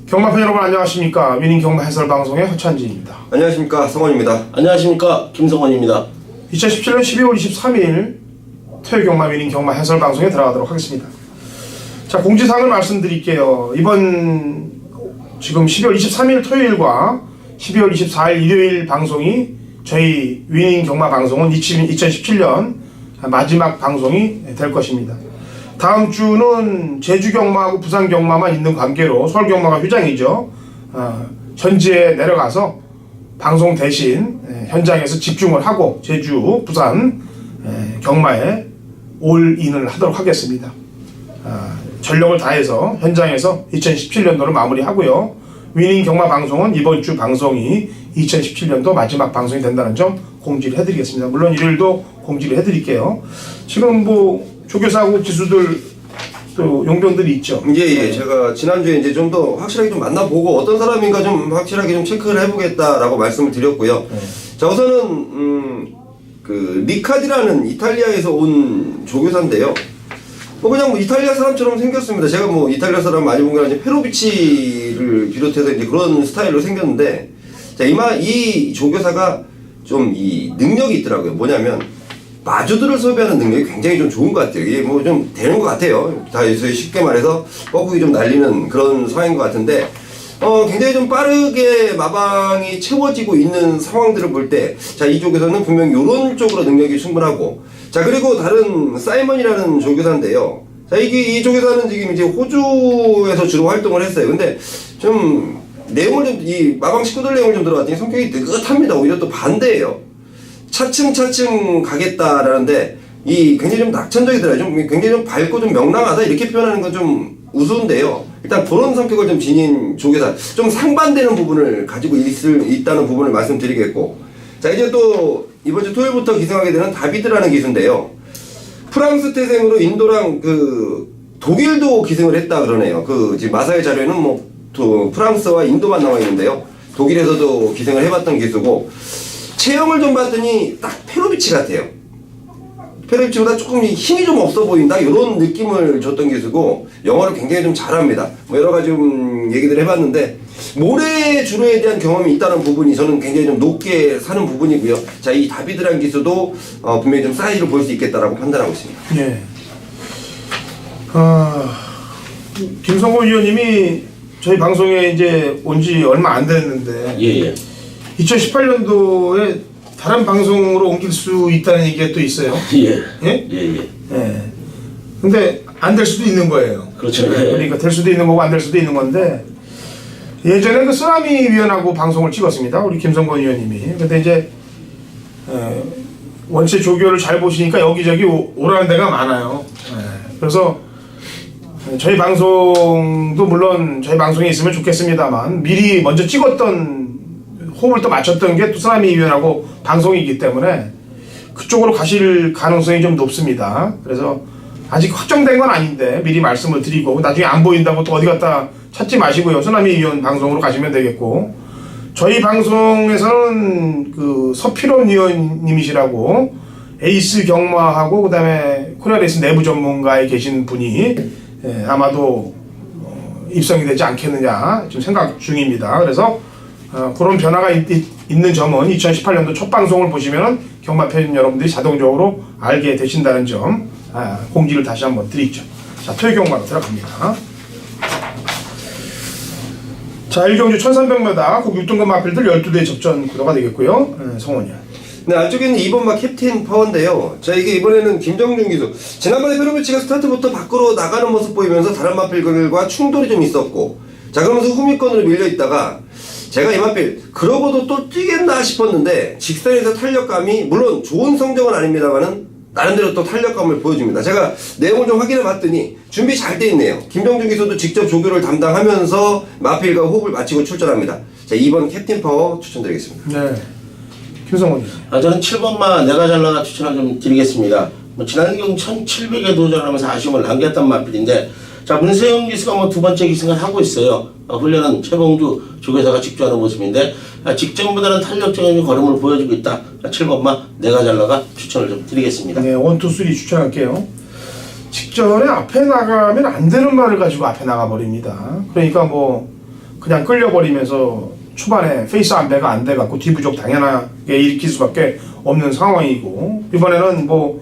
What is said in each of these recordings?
경마팬 여러분 안녕하십니까. 위닝 경마 해설 방송의 허찬진입니다. 안녕하십니까. 성원입니다. 안녕하십니까. 김성원입니다. 2017년 12월 23일 토요 경마 위닝 경마 해설 방송에 들어가도록 하겠습니다. 자, 공지사항을 말씀드릴게요. 이번 지금 12월 23일 토요일과 12월 24일 일요일 방송이 저희 위닝 경마 방송은 2017년 마지막 방송이 될 것입니다. 다음 주는 제주 경마하고 부산 경마만 있는 관계로 서울 경마가 휴장이죠. 현지에 내려가서 방송 대신 현장에서 집중을 하고 제주, 부산 경마에 올인을 하도록 하겠습니다. 전력을 다해서 현장에서 2017년도를 마무리하고요. 위닝 경마 방송은 이번 주 방송이 2017년도 마지막 방송이 된다는 점 공지를 해드리겠습니다. 물론 일요일도 공지를 해드릴게요. 지금 뭐 조교사하고 기수들 또 용병들이 있죠. 예. 제가 지난주에 이제 좀 더 확실하게 좀 만나보고 어떤 사람인가 좀 확실하게 좀 체크를 해보겠다라고 말씀을 드렸고요. 자, 우선은 그 리카디라는 이탈리아에서 온 조교사인데요. 뭐 그냥 뭐 이탈리아 사람처럼 생겼습니다. 제가 뭐 이탈리아 사람 많이 본 게 아니라 페로비치를 비롯해서 이제 그런 스타일로 생겼는데, 자, 이 조교사가 좀 이 능력이 있더라고요. 뭐냐면 마주들을 섭외하는 능력이 굉장히 좀 좋은 것 같아요. 이게 뭐 좀 되는 것 같아요. 다 쉽게 말해서 뻐꾸기 좀 날리는 그런 상황인 것 같은데, 굉장히 좀 빠르게 마방이 채워지고 있는 상황들을 볼 때, 자, 이 쪽에서는 분명히 이런 쪽으로 능력이 충분하고, 자, 그리고 다른 사이먼이라는 조교사인데요. 자, 이 조교사는 지금 이제 호주에서 주로 활동을 했어요. 근데 좀 내용을 좀, 이 마방 식구들 내용을 좀 들어봤더니 성격이 느긋합니다. 오히려 또 반대예요. 차츰차츰 가겠다라는데, 굉장히 좀 낙천적이더라고요. 좀 굉장히 좀 밝고 좀 명랑하다 이렇게 표현하는 건 좀 우스운데요. 일단 그런 성격을 좀 지닌 조교사, 좀 상반되는 부분을 가지고 있다는 부분을 말씀드리겠고, 자, 이제 또 이번 주 토요일부터 기승하게 되는 다비드라는 기수인데요. 프랑스 태생으로 인도랑 독일도 기승을 했다 그러네요. 지금 마사의 자료에는 뭐 프랑스와 인도만 나와 있는데요. 독일에서도 기승을 해봤던 기수고, 체형을 좀 봤더니 딱 페로비치 같아요. 페로비치보다 조금 힘이 좀 없어 보인다 이런 느낌을 줬던 기수고, 영어를 굉장히 좀 잘합니다. 뭐 여러 가지 좀 얘기들 해봤는데, 모래 주로에 대한 경험이 있다는 부분이 저는 굉장히 좀 높게 사는 부분이고요. 자, 이 다비드란 기수도 분명히 좀 사이즈를 볼 수 있겠다라고 판단하고 있습니다. 네. 김성호 위원님이 저희 방송에 이제 온 지 얼마 안 됐는데, 예. 2018년도에 다른 방송으로 옮길 수 있다는 얘기가 또 있어요. 예. 예? 근데 안 될 수도 있는 거예요. 그렇죠. 예. 그러니까 될 수도 있는 거고 안 될 수도 있는 건데, 예전에 그 쓰나미 위원하고 방송을 찍었습니다. 우리 김성권 위원님이. 근데 이제 원체 조교를 잘 보시니까 여기저기 오라는 데가 많아요. 그래서 저희 방송도 물론 저희 방송에 있으면 좋겠습니다만, 미리 먼저 찍었던 호흡을 또 맞췄던 게 또 쓰나미 위원하고 방송이기 때문에 그쪽으로 가실 가능성이 좀 높습니다. 그래서 아직 확정된 건 아닌데 미리 말씀을 드리고, 나중에 안 보인다고 또 어디 갔다 찾지 마시고요. 쓰나미 위원 방송으로 가시면 되겠고, 저희 방송에서는 그 서필원 위원님이시라고 에이스 경마하고 그 다음에 코리아레이스 내부 전문가에 계신 분이 아마도 입성이 되지 않겠느냐 지금 생각 중입니다. 그래서 그런 변화가 있는 점은 2018년도 첫 방송을 보시면 경마팬 여러분들이 자동적으로 알게 되신다는 점 공지를 다시 한번 드리죠. 자, 토요 경마로 들어갑니다. 자, 1경주 1300m 국 6등급 마필들 12대 접전 구도가 되겠고요. 성원이요. 네, 안쪽에는 2번 마 캡틴 파워인데요. 자, 이게 이번에는 김정준 기수. 지난번에 페로비치가 스타트부터 밖으로 나가는 모습 보이면서 다른 마필들과 충돌이 좀 있었고, 자, 그러면서 후미권으로 밀려있다가, 제가 이 마필 그러고도 또 뛰겠나 싶었는데 직선에서 탄력감이, 물론 좋은 성적은 아닙니다만은 나름대로 또 탄력감을 보여줍니다. 제가 내용을 좀 확인해 봤더니 준비 잘 돼 있네요. 김정준 기수도 직접 조교를 담당하면서 마필과 호흡을 마치고 출전합니다. 자, 2번 캡틴 파워 추천드리겠습니다. 네, 김성원. 저는 7번마 내가 잘나가 추천을 좀 드리겠습니다. 지난 경기 1700에 도전하면서 아쉬움을 남겼단 마필인데, 자, 문세영 기수가 뭐 두 번째 기승을 하고 있어요. 훈련은 최봉주 조교사가 직주하는 모습인데, 직전보다는 탄력적인 걸음을 보여주고 있다. 7번마 내가 잘나가 추천을 좀 드리겠습니다. 네, 1, 2, 3 추천할게요. 직전에 앞에 나가면 안 되는 말을 가지고 앞에 나가버립니다. 그러니까 뭐 그냥 끌려버리면서 초반에 페이스 안배가 안 돼갖고 뒤부족 당연하게 일으킬 수밖에 없는 상황이고, 이번에는 뭐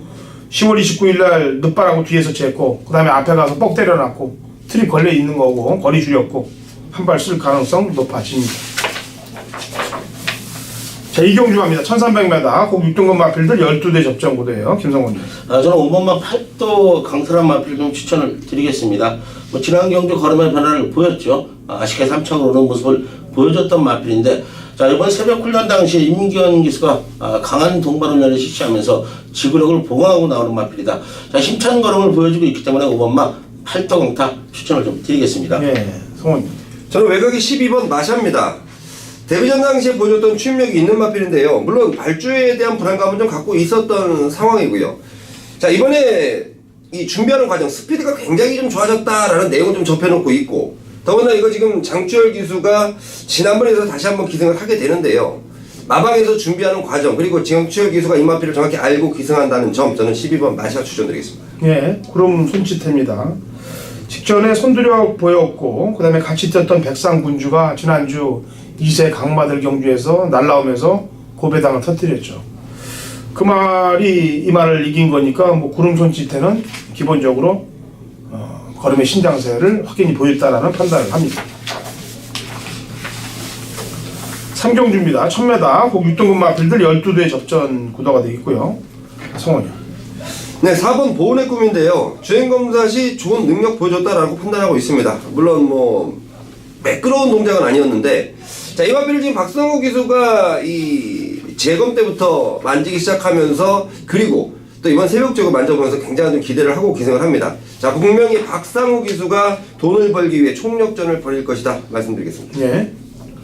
10월 29일 날 늦바라고 뒤에서 쟀고 그 다음에 앞에 가서 뻑 때려놨고 트립 걸려 있는 거고 거리 줄였고 한 발 쓸 가능성 높아집니다. 자, 이경주 갑니다. 1300m 고 6등급 마필들 12대 접전 구도예요. 김성훈님. 저는 5번마 8도 강탈한 마필 좀 추천을 드리겠습니다. 뭐 지난 경주 걸음의 변화를 보였죠. 아쉽게 3차로 오는 모습을 보여줬던 마필인데, 자, 이번 새벽 훈련 당시에 임기현 기수가 강한 동반 훈련을 실시하면서 지구력을 보강하고 나오는 마필이다. 자, 힘찬 걸음을 보여주고 있기 때문에 5번마 8도 강타 추천을 좀 드리겠습니다. 네, 성훈님. 저는 외곽이 12번 마샤입니다. 데뷔전 당시에 보여줬던 추임력이 있는 마필인데요. 물론 발주에 대한 불안감은 좀 갖고 있었던 상황이고요. 자, 이번에 이 준비하는 과정 스피드가 굉장히 좀 좋아졌다라는 내용을 좀 접해놓고 있고, 더구나 이거 지금 장주열 기수가 지난번에서 다시 한번 기승을 하게 되는데요. 마방에서 준비하는 과정, 그리고 장주열 기수가 이 마필을 정확히 알고 기승한다는 점, 저는 12번 마샤 추천드리겠습니다. 예, 구름 손짓입니다. 직전에 손두력 보였고 그 다음에 같이 뛰었던 백상군주가 지난주 2세 강마들 경주에서 날라오면서 고배당을 터뜨렸죠. 그 말이 이 말을 이긴 거니까 뭐 구름 손짓에는 기본적으로 걸음의 신장세를 확연히 보였다라는 판단을 합니다. 3경주입니다. 1000m 고 6등급 마필들 12대 접전 구도가 되겠고요. 성원이요. 네, 4번 보온의 꿈인데요. 주행검사 시 좋은 능력 보여줬다라고 판단하고 있습니다. 물론 뭐 매끄러운 동작은 아니었는데, 자, 이 마필을 지금 박성우 기수가 이 재검 때부터 만지기 시작하면서, 그리고 또 이번 새벽적으로 만져보면서 굉장히 좀 기대를 하고 기승을 합니다. 자, 분명히 박상우 기수가 돈을 벌기 위해 총력전을 벌일 것이다 말씀드리겠습니다. 예,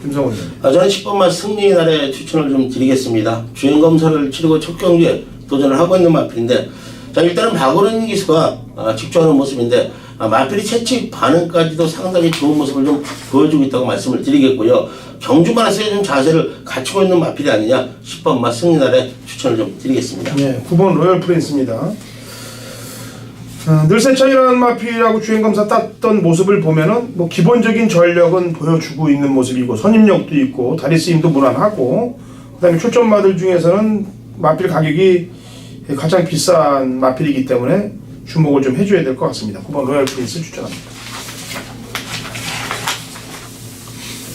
김성훈님. 저는 10번마 승리의 날에 추천을 좀 드리겠습니다. 주행검사를 치르고 첫 경기에 도전을 하고 있는 마필인데, 자, 일단은 박오른 기수가 직조하는 모습인데, 마필이 채찍 반응까지도 상당히 좋은 모습을 좀 보여주고 있다고 말씀을 드리겠고요. 경주만에서의 좀 자세를 갖추고 있는 마필이 아니냐, 10번마 승리날에 추천을 좀 드리겠습니다. 네, 9번 로열 프린스입니다. 늘세천이라는 마필하고 주행검사 땄던 모습을 보면은 뭐 기본적인 전력은 보여주고 있는 모습이고 선임력도 있고 다리 쓰임도 무난하고, 그다음에 출전마들 중에서는 마필 가격이 가장 비싼 마필이기 때문에 주목을 좀 해줘야 될 것 같습니다. 9번 로열 프린스 추천합니다.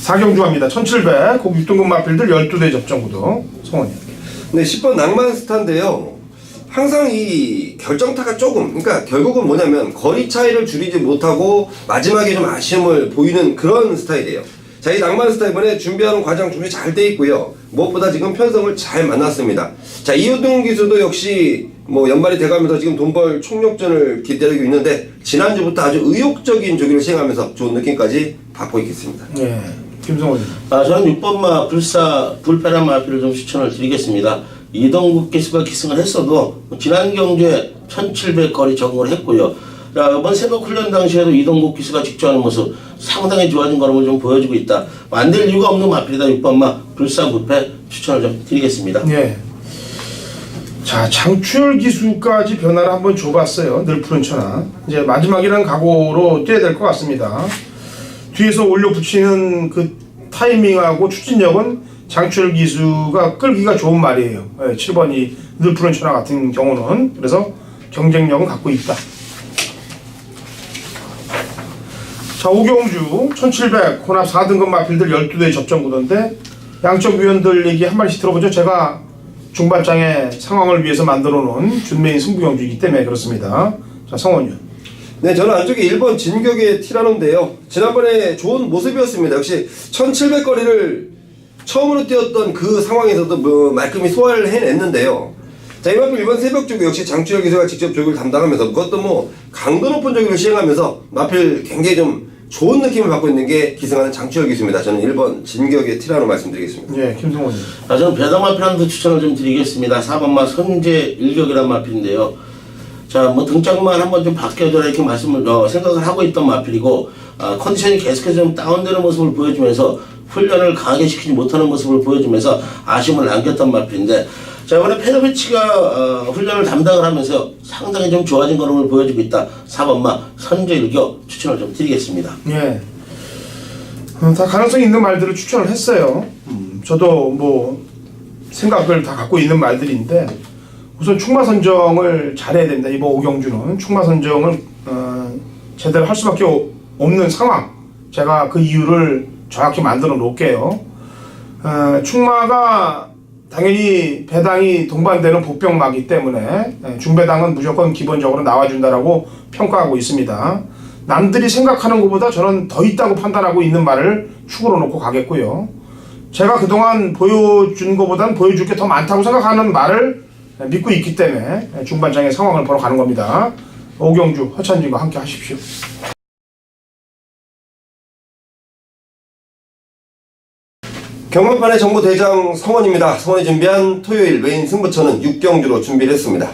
4경주 갑니다. 1700 고 6등급 마필들 12대 접전 구도. 성원이요. 네, 10번 낭만스타인데요. 항상 이 결정타가 조금, 그러니까 결국은 뭐냐면 거리 차이를 줄이지 못하고 마지막에 좀 아쉬움을 보이는 그런 스타일이에요. 자, 이 낭만스타 이번에 준비하는 과정 준비 잘 돼 있고요. 무엇보다 지금 편성을 잘 만났습니다. 자, 이호동 기수도 역시 뭐 연말이 돼가면서 지금 돈벌 총력전을 기다리고 있는데, 지난주부터 아주 의욕적인 조기를 시행하면서 좋은 느낌까지 받고 있겠습니다. 네, 김성훈님. 저는 6번마 불패란 마필을 좀 추천을 드리겠습니다. 이동국 기수가 기승을 했어도 지난 경주에 1700 거리 적응을 했고요. 자, 이번 새벽 훈련 당시에도 이동국 기수가 직조하는 모습 상당히 좋아진 걸음을 좀 보여주고 있다. 안 될 이유가 없는 마필이다. 6번마 불패 추천을 좀 드리겠습니다. 네. 자, 장추열 기수까지 변화를 한번 줘봤어요. 늘 푸른 천하. 이제 마지막이라는 각오로 뛰어야 될 것 같습니다. 뒤에서 올려 붙이는 그 타이밍하고 추진력은 장추열 기수가 끌기가 좋은 말이에요. 7번이 늘 푸른 천하 같은 경우는. 그래서 경쟁력은 갖고 있다. 자, 오경주 1700 혼합 4등급 마필들 12대 접전 구도인데, 양쪽 위원들 얘기 한 마디씩 들어보죠. 제가 중반장의 상황을 위해서 만들어 놓은 준메인 승부 경주이기 때문에 그렇습니다. 자, 성원이요. 네, 저는 안쪽에 1번 진격의 티라노인데요. 지난번에 좋은 모습이었습니다. 역시 1700 거리를 처음으로 뛰었던 그 상황에서도 뭐 말끔히 소화를 해냈는데요. 자, 이만큼 이번 새벽 조교 역시 장추열 기수가 직접 조교를 담당하면서, 그것도 뭐 강도 높은 조교를 시행하면서 마필 굉장히 좀 좋은 느낌을 받고 있는 게 기승하는 장추열 기수입니다. 저는 1번 진격의 티라노 말씀드리겠습니다. 네, 김성원님. 저는 배당 마필한테 추천을 좀 드리겠습니다. 4번마 선제 일격이란 마필인데요. 자, 뭐 등짝만 한번 좀 바뀌어줘라 이렇게 생각을 하고 있던 마필이고, 컨디션이 계속해서 좀 다운되는 모습을 보여주면서 훈련을 강하게 시키지 못하는 모습을 보여주면서 아쉬움을 남겼던 마필인데, 자, 이번에 페로비치가 훈련을 담당을 하면서 상당히 좀 좋아진 걸음을 보여주고 있다. 4번마 선제 일격 추천을 좀 드리겠습니다. 예. 다 가능성이 있는 말들을 추천을 했어요. 저도 뭐 생각을 다 갖고 있는 말들인데 우선 충마 선정을 잘해야 된다. 이번 오경주는 충마 선정을 제대로 할 수밖에 없는 상황. 제가 그 이유를 정확히 만들어 놓을게요. 충마가 당연히 배당이 동반되는 복병마기 때문에 중배당은 무조건 기본적으로 나와준다라고 평가하고 있습니다. 남들이 생각하는 것보다 저는 더 있다고 판단하고 있는 말을 축으로 놓고 가겠고요. 제가 그동안 보여준 것보다는 보여줄 게 더 많다고 생각하는 말을 믿고 있기 때문에 중반장의 상황을 보러 가는 겁니다. 오경주, 허찬진과 함께 하십시오. 경마판의 정보대장 성원입니다. 성원이 준비한 토요일 메인 승부처는 6경주로 준비를 했습니다.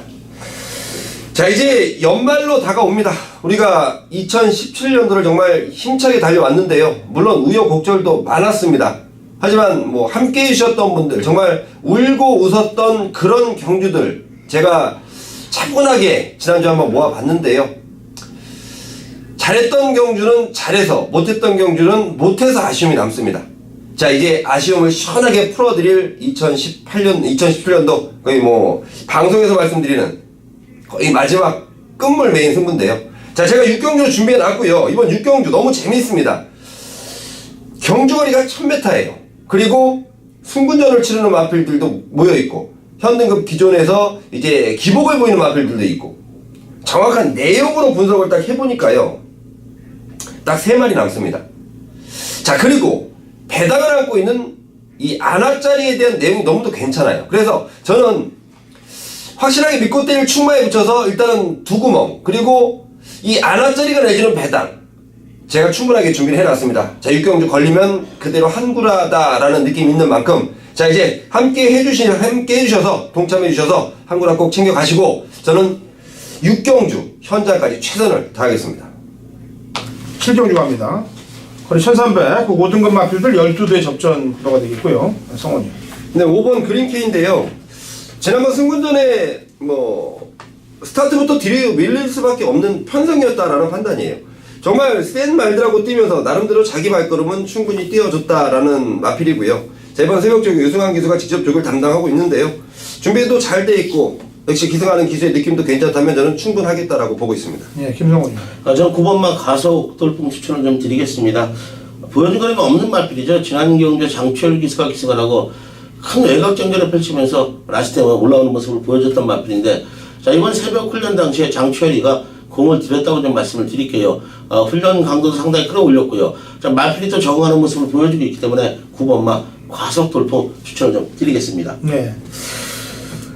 자, 이제 연말로 다가옵니다. 우리가 2017년도를 정말 힘차게 달려왔는데요. 물론 우여곡절도 많았습니다. 하지만 뭐 함께 해주셨던 분들, 정말 울고 웃었던 그런 경주들 제가 차분하게 지난주에 한번 모아봤는데요. 잘했던 경주는 잘해서, 못했던 경주는 못해서 아쉬움이 남습니다. 자, 이제 아쉬움을 시원하게 풀어드릴 2017년도 거의 뭐 방송에서 말씀드리는 거의 마지막 끝물 메인 승부인데요. 자, 제가 6경주 준비해놨고요. 이번 6경주 너무 재미있습니다. 경주거리가 1000m예요. 그리고 승군전을 치르는 마필들도 모여있고 현등급 기존에서 이제 기복을 보이는 마필들도 있고 정확한 내용으로 분석을 딱 해보니까요. 딱 3마리 남습니다. 자, 그리고 배당을 안고 있는 이 안압자리에 대한 내용이 너무도 괜찮아요. 그래서 저는 확실하게 믿고 때릴 충마에 붙여서 일단은 두 구멍, 그리고 이 안압자리가 내주는 배당 제가 충분하게 준비를 해놨습니다. 자, 6경주 걸리면 그대로 한구라다라는 느낌이 있는 만큼 자, 이제 함께 해주셔서 동참해주셔서 한구라 꼭 챙겨가시고 저는 6경주 현장까지 최선을 다하겠습니다. 7경주 갑니다. 거리 1300, 그 5등급 마필들 12대 접전 구도가 되겠고요. 성원이. 네, 5번 그린케인데요. 지난번 승군전에 뭐 스타트부터 뒤로 밀릴 수밖에 없는 편성이었다라는 판단이에요. 정말 센 말들하고 뛰면서 나름대로 자기 발걸음은 충분히 띄워줬다라는 마필이고요. 자, 이번 새벽조교 유승환 기수가 직접 조교를 담당하고 있는데요. 준비도 잘 돼 있고 역시 기승하는 기수의 느낌도 괜찮다면 저는 충분하겠다라고 보고 있습니다. 예, 김성원님. 저는 9번만 가속 돌풍 추천을 좀 드리겠습니다. 보여준 거리가 없는 말필이죠. 지난 경주에 장추열 기수가 기승을 하고 큰 외곽전개를 펼치면서 라스트에 올라오는 모습을 보여줬던 말필인데 자, 이번 새벽 훈련 당시에 장추열이가 공을 들였다고 좀 말씀을 드릴게요. 훈련 강도도 상당히 끌어올렸고요. 자, 말필이 또 적응하는 모습을 보여주고 있기 때문에 9번만 과속 돌풍 추천을 좀 드리겠습니다. 네.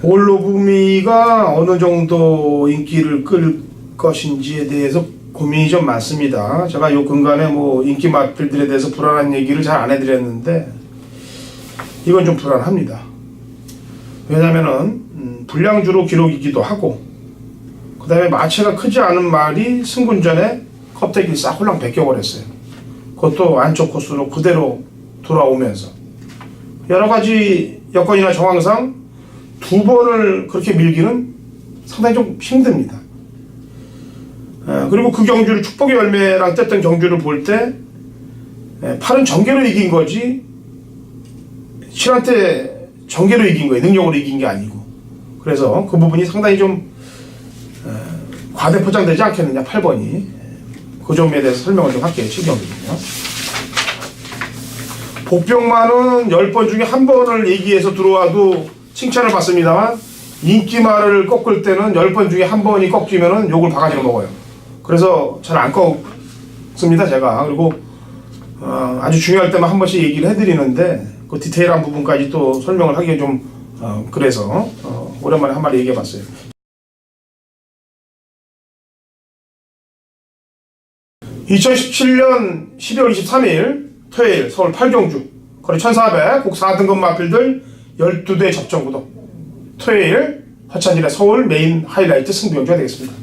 올로브미가 어느 정도 인기를 끌 것인지에 대해서 고민이 좀 많습니다. 제가 요 근간에 뭐 인기 마필들에 대해서 불안한 얘기를 잘 안 해드렸는데 이건 좀 불안합니다. 왜냐면은 불량주로 기록이기도 하고 그 다음에 마체가 크지 않은 말이 승군전에 컵대기를 싹 홀랑 벗겨버렸어요. 그것도 안쪽 코스로 그대로 돌아오면서 여러가지 여건이나 정황상 2번을 그렇게 밀기는 상당히 좀 힘듭니다. 그리고 그 경주를 축복의 열매랑 뗐던 경주를 볼 때 8은 전개로 이긴 거지 7한테 전개로 이긴 거예요. 능력으로 이긴 게 아니고. 그래서 그 부분이 상당히 좀 과대 포장되지 않겠느냐 8번이. 그 점에 대해서 설명을 좀 할게요. 7경주는요. 복병만은 10번 중에 1번을 얘기해서 들어와도 칭찬을 받습니다만 인기말을 꺾을 때는 10번 중에 1번이 꺾이면은 욕을 바가지로 먹어요. 그래서 잘 안 꺾습니다 제가. 그리고 아주 중요할 때만 한 번씩 얘기를 해드리는데 그 디테일한 부분까지 또 설명을 하기가 좀 그래서 오랜만에 한 마리 얘기해봤어요. 2017년 12월 23일 토요일 서울 8경주 거리 1400 곡 4등급 마필들 12대 접전구도 토요일 허찬진의 서울 메인 하이라이트 승부경주가 되겠습니다.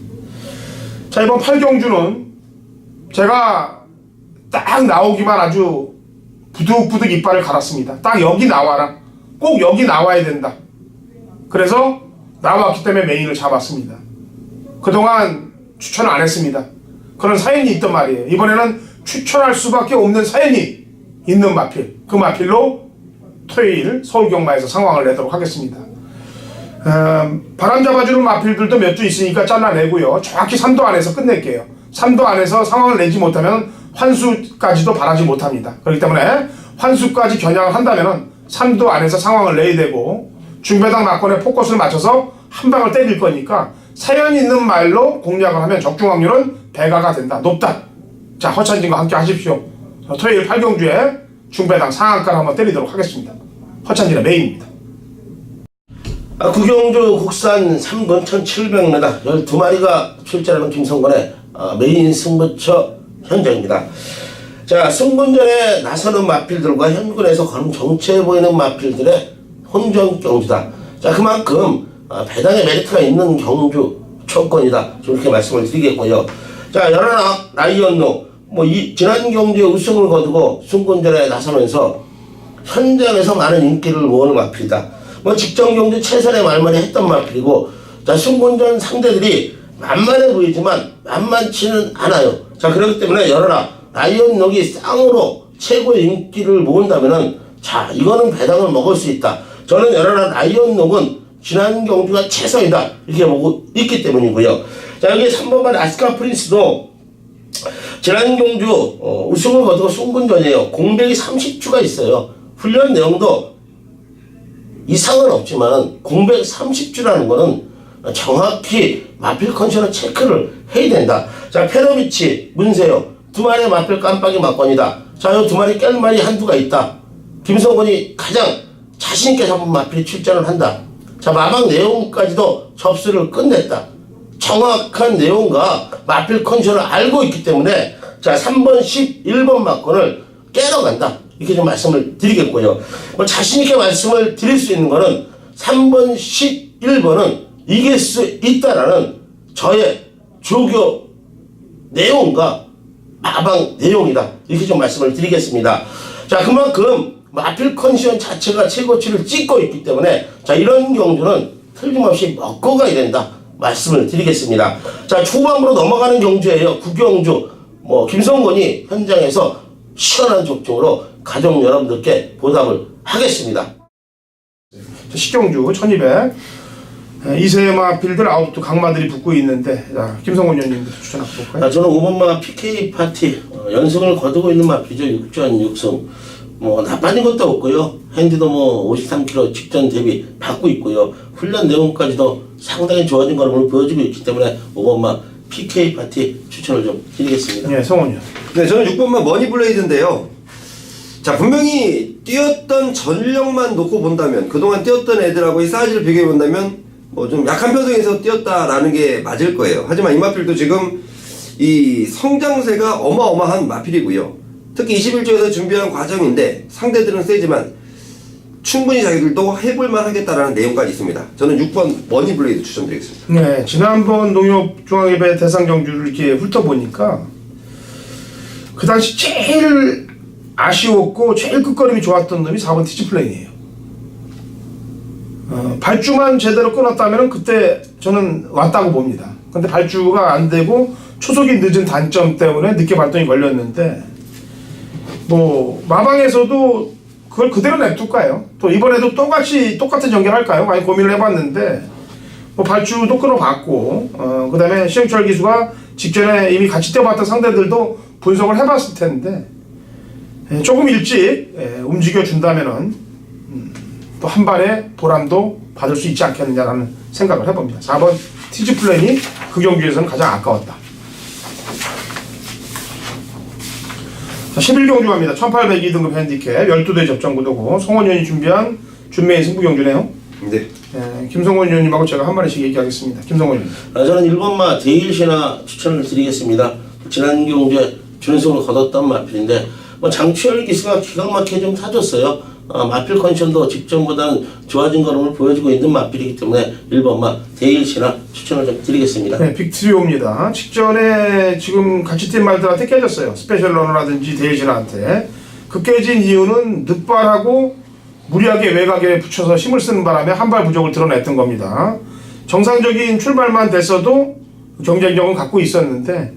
자, 이번 8경주는 제가 딱 나오기만 아주 부득부득 이빨을 갈았습니다. 딱 여기 나와라. 꼭 여기 나와야 된다. 그래서 나왔기 때문에 메인을 잡았습니다. 그동안 추천 안 했습니다. 그런 사연이 있단 말이에요. 이번에는 추천할 수밖에 없는 사연이 있는 마필, 그 마필로 토요일 서울 경마에서 상황을 내도록 하겠습니다. 바람 잡아주는 마필들도 몇 주 있으니까 잘라내고요. 정확히 3도 안에서 끝낼게요. 3도 안에서 상황을 내지 못하면 환수까지도 바라지 못합니다. 그렇기 때문에 환수까지 겨냥을 한다면 3도 안에서 상황을 내야 되고 중배당 막권에 포커스를 맞춰서 한 방을 때릴 거니까 사연 있는 말로 공략을 하면 적중 확률은 배가가 된다. 높다. 자, 허찬진과 함께 하십시오. 토요일 8경주에 중배당 상한가를 한번 때리도록 하겠습니다. 허찬진의 메인입니다. 구경주 국산 3군 1700m 12마리가 출전하는 김성곤의 메인 승부처 현장입니다. 자, 승분전에 나서는 마필들과 현군에서 걸음 정체해 보이는 마필들의 혼전 경주다. 자, 그만큼 배당의 메리트가 있는 경주 초권이다. 이렇게 말씀을 드리겠고요. 자, 열하나 라이언노 지난 경주에 우승을 거두고 승군전에 나서면서 현장에서 많은 인기를 모으는 마필이다. 직전 경주 최선의 말만이 했던 마필이고, 자, 승군전 상대들이 만만해 보이지만 만만치는 않아요. 자, 그렇기 때문에 열하나 라이언녹이 쌍으로 최고의 인기를 모은다면은, 자, 이거는 배당을 먹을 수 있다. 저는 열하나 라이언녹은 지난 경주가 최선이다. 이렇게 보고 있기 때문이고요. 자, 여기 3번만 아스카 프린스도 지난 경주 우승을 거두고 승군전이에요. 공백이 30주가 있어요. 훈련 내용도 이상은 없지만 공백 30주라는 거는 정확히 마필 컨디션을 체크를 해야 된다. 자, 페로비치, 문세영 두 마리의 마필 깜빡이 막건이다. 자, 요 두 마리 깰 말이 한두가 있다. 김성곤이 가장 자신있게 잡은 마필이 출전을 한다. 자, 마방 내용까지도 접수를 끝냈다. 정확한 내용과 마필 컨디션을 알고 있기 때문에, 자, 3번 11번 막건을 깨러 간다. 이렇게 좀 말씀을 드리겠고요. 자신있게 말씀을 드릴 수 있는 거는 3번 11번은 이길 수 있다라는 저의 조교 내용과 마방 내용이다. 이렇게 좀 말씀을 드리겠습니다. 자, 그만큼 마필 컨디션 자체가 최고치를 찍고 있기 때문에, 자, 이런 경주는 틀림없이 먹고 가야 된다. 말씀을 드리겠습니다. 자, 초반으로 넘어가는 경주예요. 구경주. 김성곤이 현장에서 시원한 적중으로 가족 여러분들께 보답을 하겠습니다. 식경주 1200 이세 마필들 9두 강마들이 붙고 있는데, 자, 김성곤 의원님부터 추천 한번 볼까요? 저는 5번마 PK 파티 연승을 거두고 있는 마필이죠. 6전 6승. 나빠진 것도 없고요. 핸디도 53kg 직전 대비 받고 있고요. 훈련 내용까지도 상당히 좋아진 걸음을 보여주고 있기 때문에 5번마 PK 파티 추천을 좀 드리겠습니다. 네, 성원이요. 네, 저는 6번만 머니블레이드인데요. 자, 분명히 뛰었던 전력만 놓고 본다면, 그동안 뛰었던 애들하고의 사이즈를 비교해 본다면 좀 약한 편성에서 뛰었다라는 게 맞을 거예요. 하지만 이 마필도 지금 이 성장세가 어마어마한 마필이고요. 특히 21조에서 준비한 과정인데 상대들은 세지만 충분히 자기들도 해볼만 하겠다라는 내용까지 있습니다. 저는 6번 머니블레이드 추천드리겠습니다. 네, 지난번 농협중앙예배 대상 경주를 이렇게 훑어보니까 그 당시 제일 아쉬웠고 제일 끝걸음이 좋았던 놈이 4번 티지플레인이에요. 발주만 제대로 끊었다면 그때 저는 왔다고 봅니다. 근데 발주가 안 되고 초속이 늦은 단점 때문에 늦게 발동이 걸렸는데, 마방에서도 그걸 그대로 냅둘까요? 또 이번에도 똑같은 전개할까요? 많이 고민을 해봤는데, 발주도 끊어봤고, 그 다음에 시영철 기수가 직전에 이미 같이 뛰어봤던 상대들도 분석을 해봤을 텐데, 조금 일찍 움직여준다면은 또 한 발의 보람도 받을 수 있지 않겠느냐라는 생각을 해봅니다. 4번 티지플랜이 그 경기에서는 가장 아까웠다. 자, 11경주 갑니다. 1802등급 핸디캡 12대 접전구도고 성원 의원이 준비한 준메인 승부경주네요. 네. 김성원 의원님하고 제가 한 마리씩 얘기하겠습니다. 김성원 의원님. 저는 1번마 데일시나 추천을 드리겠습니다. 지난 경주에 준승을 거뒀던 마필인데, 장추열 기수가 기가 막히게 좀 타줬어요. 마필 컨디션도 직전보다는 좋아진 걸음을 보여주고 있는 마필이기 때문에 1번마 데일시나 추천을 좀 드리겠습니다. 네, 빅트리오입니다. 직전에 지금 같이 뛴 말들한테 깨졌어요. 스페셜 러너라든지 데일시나한테. 그 깨진 이유는 늦발하고 무리하게 외곽에 붙여서 힘을 쓰는 바람에 한 발 부족을 드러냈던 겁니다. 정상적인 출발만 됐어도 경쟁력은 갖고 있었는데,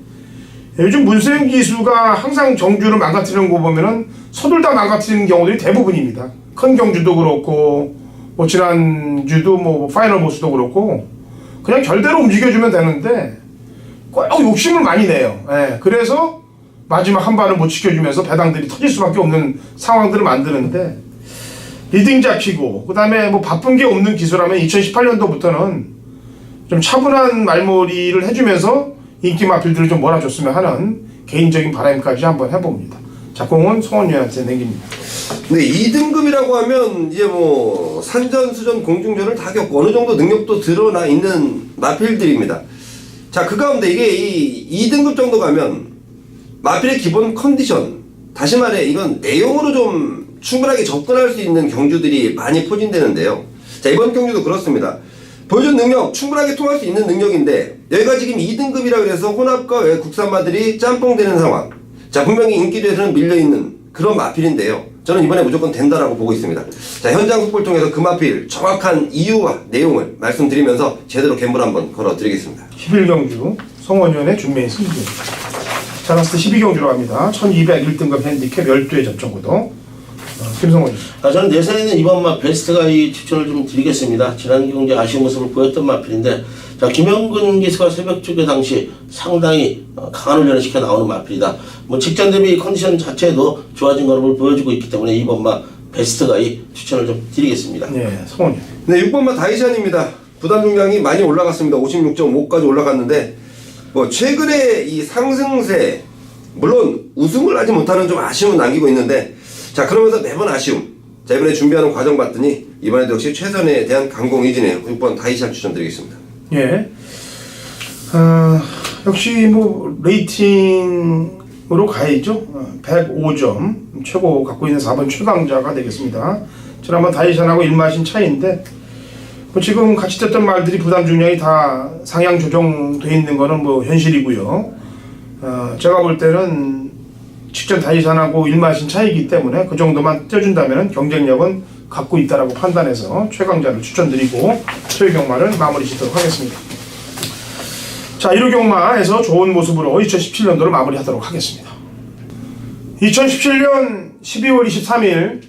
요즘 문세영 기수가 항상 정주를 망가뜨리는 거 보면은 서둘다 망가뜨리는 경우들이 대부분입니다. 큰 경주도 그렇고 뭐 지난주도 뭐 파이널 보스도 그렇고 그냥 결대로 움직여주면 되는데 꼭 욕심을 많이 내요. 예, 그래서 마지막 한 발을 못 지켜주면서 배당들이 터질 수밖에 없는 상황들을 만드는데 리딩 잡히고 그 다음에 뭐 바쁜 게 없는 기수라면 2018년도부터는 좀 차분한 말머리를 해주면서 인기 마필들을 좀 몰아줬으면 하는 개인적인 바람까지 한번 해봅니다. 자, 공은 송원위원한테 남깁니다. 네, 2등급이라고 하면 이제 뭐 산전수전 공중전을 다 겪고 어느 정도 능력도 드러나 있는 마필들입니다. 자, 그 가운데 이게 이 2등급 정도 가면 마필의 기본 컨디션, 다시 말해 이건 내용으로 좀 충분하게 접근할 수 있는 경주들이 많이 포진되는데요. 자, 이번 경주도 그렇습니다. 보여준 능력 충분하게 통할 수 있는 능력인데 여기가 지금 2등급이라 그래서 혼합과 외 국산마들이 짬뽕되는 상황. 자, 분명히 인기도에서는 밀려있는 그런 마필인데요. 저는 이번에 무조건 된다라고 보고 있습니다. 자, 현장 속보를 통해서 그 마필 정확한 이유와 내용을 말씀드리면서 제대로 갬블 한번 걸어드리겠습니다. 11경주 송원위원의 준매인 승부입니다. 자, 라스트 12경주로 갑니다. 1201등급 핸디캡 12회 접종구도 김성원. 저는 내생에는 이번 마 베스트가 이 추천을 좀 드리겠습니다. 지난 경기 아쉬운 모습을 보였던 마필인데, 자, 김영근 기수가 새벽 쪽에 당시 상당히 강한 훈련을 시켜 나오는 마필이다. 뭐 직전 대비 컨디션 자체도 좋아진 걸음을 보여주고 있기 때문에 이번 마 베스트가 이 추천을 좀 드리겠습니다. 네, 성원이. 네, 6번마 다이샨입니다. 부담 중량이 많이 올라갔습니다. 56.5까지 올라갔는데 뭐 최근에 이 상승세, 물론 우승을 하지 못하는 좀 아쉬움은 남기고 있는데, 자, 그러면서 매번 아쉬움. 자, 이번에 준비하는 과정 봤더니 이번에도 역시 최선에 대한 강공의지네요. 6번 다이샨 추천드리겠습니다. 예. 역시 뭐 레이팅으로 가야죠. 105점 최고 갖고 있는 4번 최강자가 되겠습니다. 지난번 다이샨하고 일마신 차이인데 뭐 지금 같이 됐던 말들이 부담 중량이 다 상향 조정돼 있는 거는 뭐 현실이고요. 제가 볼 때는 직전 다이샨하고 일마신 차이기 때문에 그 정도만 떼준다면 경쟁력은 갖고 있다라고 판단해서 최강자를 추천드리고 토요 경마를 마무리 짓도록 하겠습니다. 자, 1호 경마에서 좋은 모습으로 2017년도를 마무리하도록 하겠습니다. 2017년 12월 23일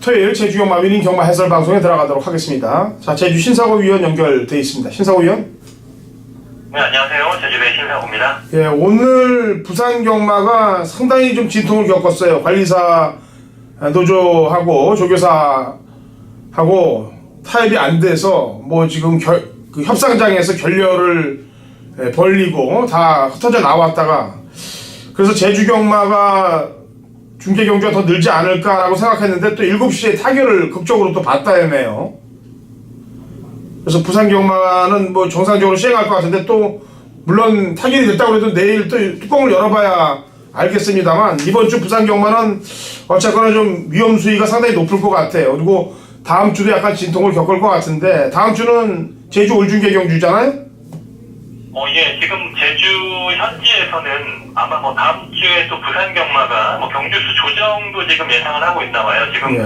토요일 제주 경마 위닝 경마 해설 방송에 들어가도록 하겠습니다. 자, 제주 신사고 위원 연결돼 있습니다. 신사고 위원. 네, 안녕하세요. 제주의 신사고입니다. 예, 오늘 부산 경마가 상당히 좀 진통을 겪었어요. 관리사 노조하고 조교사하고 타협이 안 돼서 뭐 지금 그 협상장에서 결렬을 벌리고 다 흩어져 나왔다가, 그래서 제주 경마가 중계 경주가 더 늘지 않을까라고 생각했는데 또 7시에 타결을 극적으로 또 봤다며요. 그래서 부산 경마는 뭐 정상적으로 시행할 것 같은데, 또 물론 타결이 됐다고 해도 내일 또 뚜껑을 열어봐야 알겠습니다만 이번 주 부산 경마는 어쨌거나 좀 위험 수위가 상당히 높을 것 같아요. 그리고 다음 주도 약간 진통을 겪을 것 같은데, 다음 주는 제주 올중계 경주잖아요? 예, 지금 제주 현지에서는 아마 뭐 다음 주에 또 부산 경마가 뭐 경주수 조정도 지금 예상을 하고 있나 봐요. 지금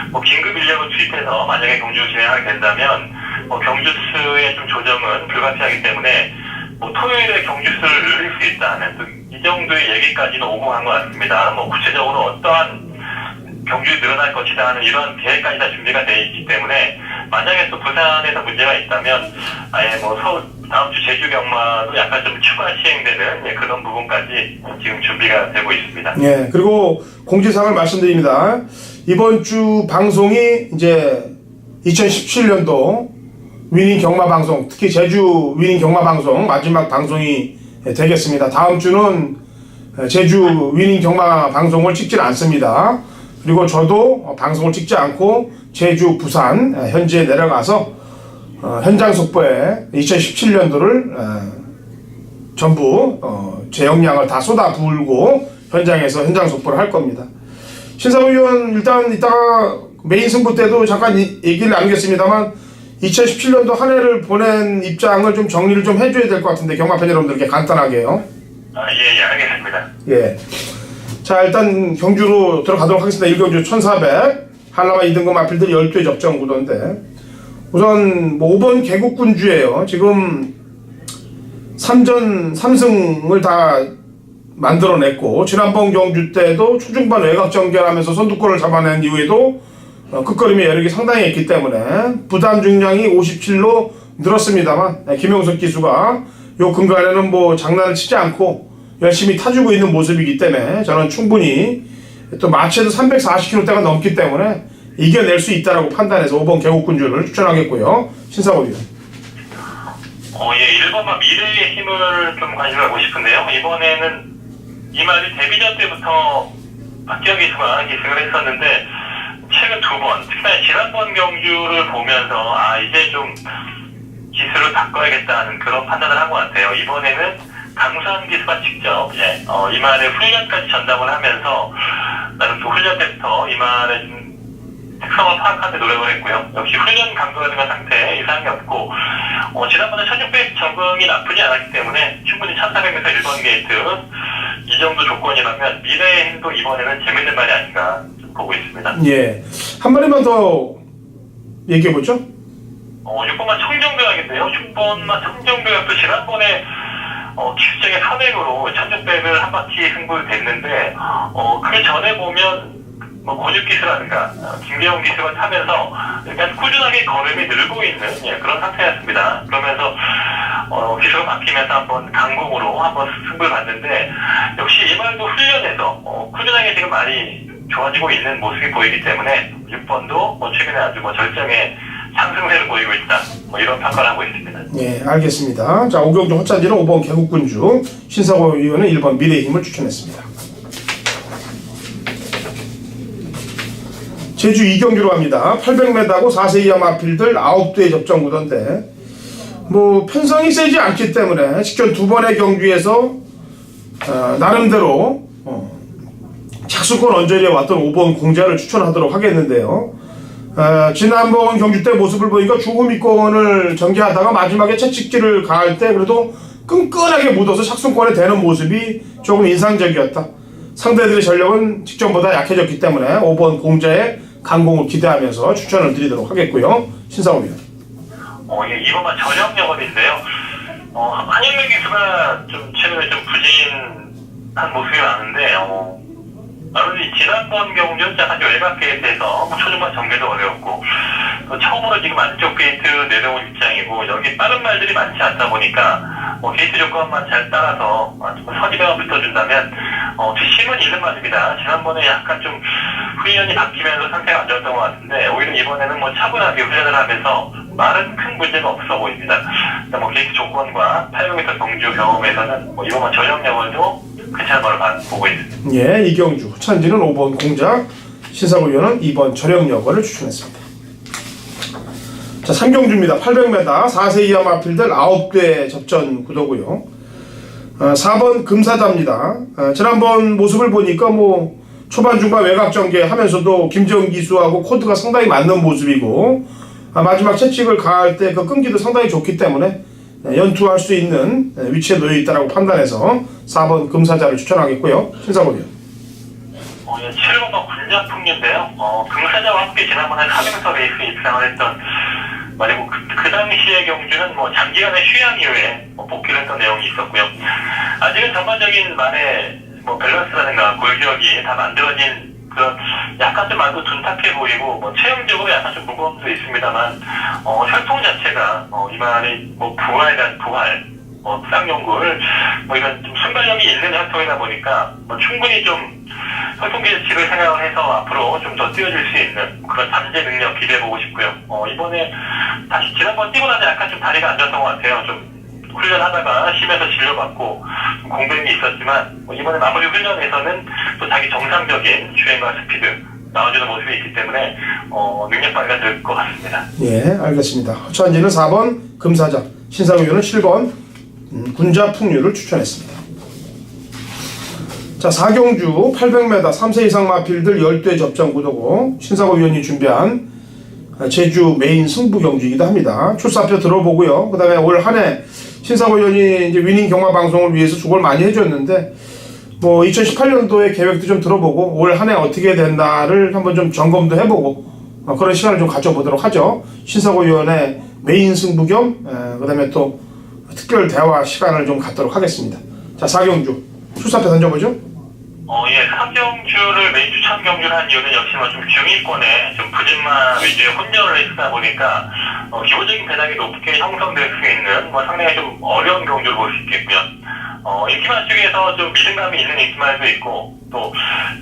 뭐 긴급 인력을 투입해서 만약에 경주 진행하게 된다면 뭐 경주수의 좀 조정은 불가피하기 때문에 뭐 토요일에 경주수를 늘릴 수 있다는 또 이 정도의 얘기까지는 오고 간 것 같습니다. 뭐 구체적으로 어떠한 경주에 늘어날 것이다 하는 이런 계획까지 다 준비가 되어 있기 때문에 만약에 또 부산에서 문제가 있다면 아예 뭐 다음 주 제주 경마도 약간 좀 추가 시행되는 그런 부분까지 지금 준비가 되고 있습니다. 예, 그리고 공지사항을 말씀드립니다. 이번 주 방송이 이제 2017년도 위닝 경마 방송, 특히 제주 위닝 경마 방송 마지막 방송이 되겠습니다. 다음 주는 제주 위닝 경마 방송을 찍질 않습니다. 그리고 저도 방송을 찍지 않고 제주, 부산 현지에 내려가서 현장 속보에 2017년도를 전부 제 역량을 다 쏟아부을고 현장에서 현장 속보를 할 겁니다. 신사부 의원 일단 이따가 메인 승부 때도 잠깐 얘기를 나누겠습니다만 2017년도 한 해를 보낸 입장을 좀 정리를 좀 해줘야 될 것 같은데, 경마팬 여러분들께 간단하게요. 예, 알겠습니다. 예. 자, 일단 경주로 들어가도록 하겠습니다. 1경주 1400 한라마 2등급 마필들이 12회 접전 구도인데, 우선 뭐 5번 개국군주예요. 지금 3전 3승을 다 만들어냈고 지난번 경주 때도 초중반 외곽 전개하면서 선두권을 잡아낸 이후에도 끝걸음의 여력이 상당히 있기 때문에 부담 중량이 57로 늘었습니다만 김용석 기수가 요 근간에는 뭐 장난을 치지 않고 열심히 타주고 있는 모습이기 때문에 저는 충분히 또 마체도 340km대가 넘기 때문에 이겨낼 수 있다라고 판단해서 5번 개국군주를 추천하겠고요. 신사고 위원. 예, 1번만 미래의 힘을 좀 관심을 갖고 싶은데요. 이번에는 이 말이 데뷔전 때부터 박지영 기수가 기승을 했었는데 최근 2번, 특히나 지난번 경주를 보면서 이제 좀 기수를 바꿔야겠다는 그런 판단을 한 것 같아요. 이번에는 강수환 기수가 직접 이 말의 훈련까지 전담을 하면서 나는 또 훈련 때부터 이 말의 좀 특성을 파악하는 데 노력을 했고요. 역시 훈련 강도라든가 상태에 이상이 없고 지난번에 1600 적응이 나쁘지 않았기 때문에 충분히 1400에서 1번 게이트 이 정도 조건이라면 미래의 힘도 이번에는 재밌는 말이 아닌가 보고 있습니다. 예, 한 마리만 더 얘기해보죠. 6번만 청정배각인데요. 6번만 청정배각도 지난번에 기술적인 선행으로 1600을 한 바퀴 승부됐는데 그 전에 보면 고죽 기수라든가 김대웅 기수가 타면서 약간 꾸준하게 걸음이 늘고 있는 그런 상태였습니다. 그러면서 기수가 바뀌면서 한번 강공으로 한번 승부를 봤는데 역시 이 말도 훈련에서 꾸준하게 지금 많이 좋아지고 있는 모습이 보이기 때문에 6번도 최근에 아주 절정의 상승세를 보이고 있다. 이런 평가를 하고 있습니다. 예, 알겠습니다. 자, 오경주 허찬지는 5번 개국군주, 신사고 위원은 1번 미래의 힘을 추천했습니다. 제주 이경주로 갑니다. 800m하고 4세 이하 마필들 9대의 접전 구도인데 뭐 편성이 세지 않기 때문에 직전 2번의 경주에서 나름대로 착수권 언저리에 왔던 5번 공자를 추천하도록 하겠는데요. 지난번 경주 때 모습을 보니까 죽음이권을 전개하다가 마지막에 채찍질을 가할 때 그래도 끈끈하게 묻어서 착수권에 되는 모습이 조금 인상적이었다. 상대들의 전력은 직전보다 약해졌기 때문에 5번 공자의 강공을 기대하면서 추천을 드리도록 하겠고요. 신상호 위원. 예, 2번만 전형력원인데요. 한영민 기수가 좀 최근에 좀 부진한 모습이 많은데 아무래도 지난번 경주는 아주 외곽 게이트에서 초중반 전개도 어려웠고 처음으로 지금 안쪽 게이트 내려온 입장이고 여기 빠른 말들이 많지 않다 보니까 게이트 조건만 잘 따라서 선입에만 붙어준다면 힘은 있는 말입니다. 지난번에 약간 좀 훈련이 바뀌면서 상태가 안 좋았던 것 같은데 오히려 이번에는 차분하게 훈련을 하면서 말은 큰 문제가 없어 보입니다. 게이트 조건과 800m 경주 경험에서는 이번만 전형력을도 괜찮은 걸로 보고 있습니다. 예, 이경주, 허찬지는 5번 공작, 신사고 위원은 2번 저력여고를 추천했습니다. 자, 상경주입니다. 800m 4세 이하 마필들 9대 접전 구도고요. 4번 금사자입니다. 지난번 모습을 보니까 초반 중반 외곽 전개하면서도 김재훈 기수하고 코드가 상당히 맞는 모습이고 마지막 채찍을 가할 때 그 끈기도 상당히 좋기 때문에 연투할 수 있는 위치에 놓여 있다고 판단해서 4번 금사자를 추천하겠고요. 신사고 위원. 7번은 군자풍류인데요. 금사자와 함께 지난번에 400m 레이스에 입상을 했던 말이고 그 당시의 경주는 장기간의 휴양 이후에 복귀를 했던 내용이 있었고요. 아직은 전반적인 말의 밸런스라든가 골격이 다 만들어진 그런 약간 좀 많고 둔탁해 보이고 체형적으로 약간 좀 무거움도 있습니다만 혈통 자체가 이 말이 부활에 대한 부활 쌍용굴 이런 좀 순발력이 있는 혈통이다 보니까 충분히 좀 혈통 기술을 생각을 해서 앞으로 좀 더 뛰어줄 수 있는 그런 잠재 능력 기대해보고 싶고요. 이번에 다시 지난번 뛰고 나서 약간 좀 다리가 안 좋았던 것 같아요. 좀 훈련하다가 심해서 진료받고 공백이 있었지만 이번에 마무리 훈련에서는 또 자기 정상적인 주행과 스피드 나와주는 모습이 있기 때문에 능력 발휘가 될 것 같습니다. 예, 알겠습니다. 허찬지는 4번 금사자, 신상호 위원은 7번 군자풍류를 추천했습니다. 자, 4경주 800m 3세 이상 마필들 10대 접전 구도고 신상호 위원이 준비한 제주 메인 승부 경주이기도 합니다. 출사표 들어보고요. 그 다음에 올 한 해 신상호 위원이 이제 위닝 경마 방송을 위해서 수고를 많이 해줬는데 2018년도의 계획도 좀 들어보고 올 한 해 어떻게 됐나를 한번 좀 점검도 해보고 그런 시간을 좀 가져보도록 하죠. 신상호 위원의 메인 승부 겸 그 다음에 또 특별 대화 시간을 좀 갖도록 하겠습니다. 자, 4경주 출사표 던져보죠. 예, 삼경주를 메인 추천 경주를 한 이유는 역시 뭐 좀 중위권에 좀 부진마 위주의 혼전을 있다 보니까 기본적인 배당이 높게 형성될 수 있는 뭐 상당히 좀 어려운 경주를 볼 수 있겠고요. 인기말 중에서 좀 믿음감이 있는 인기말도 있고 또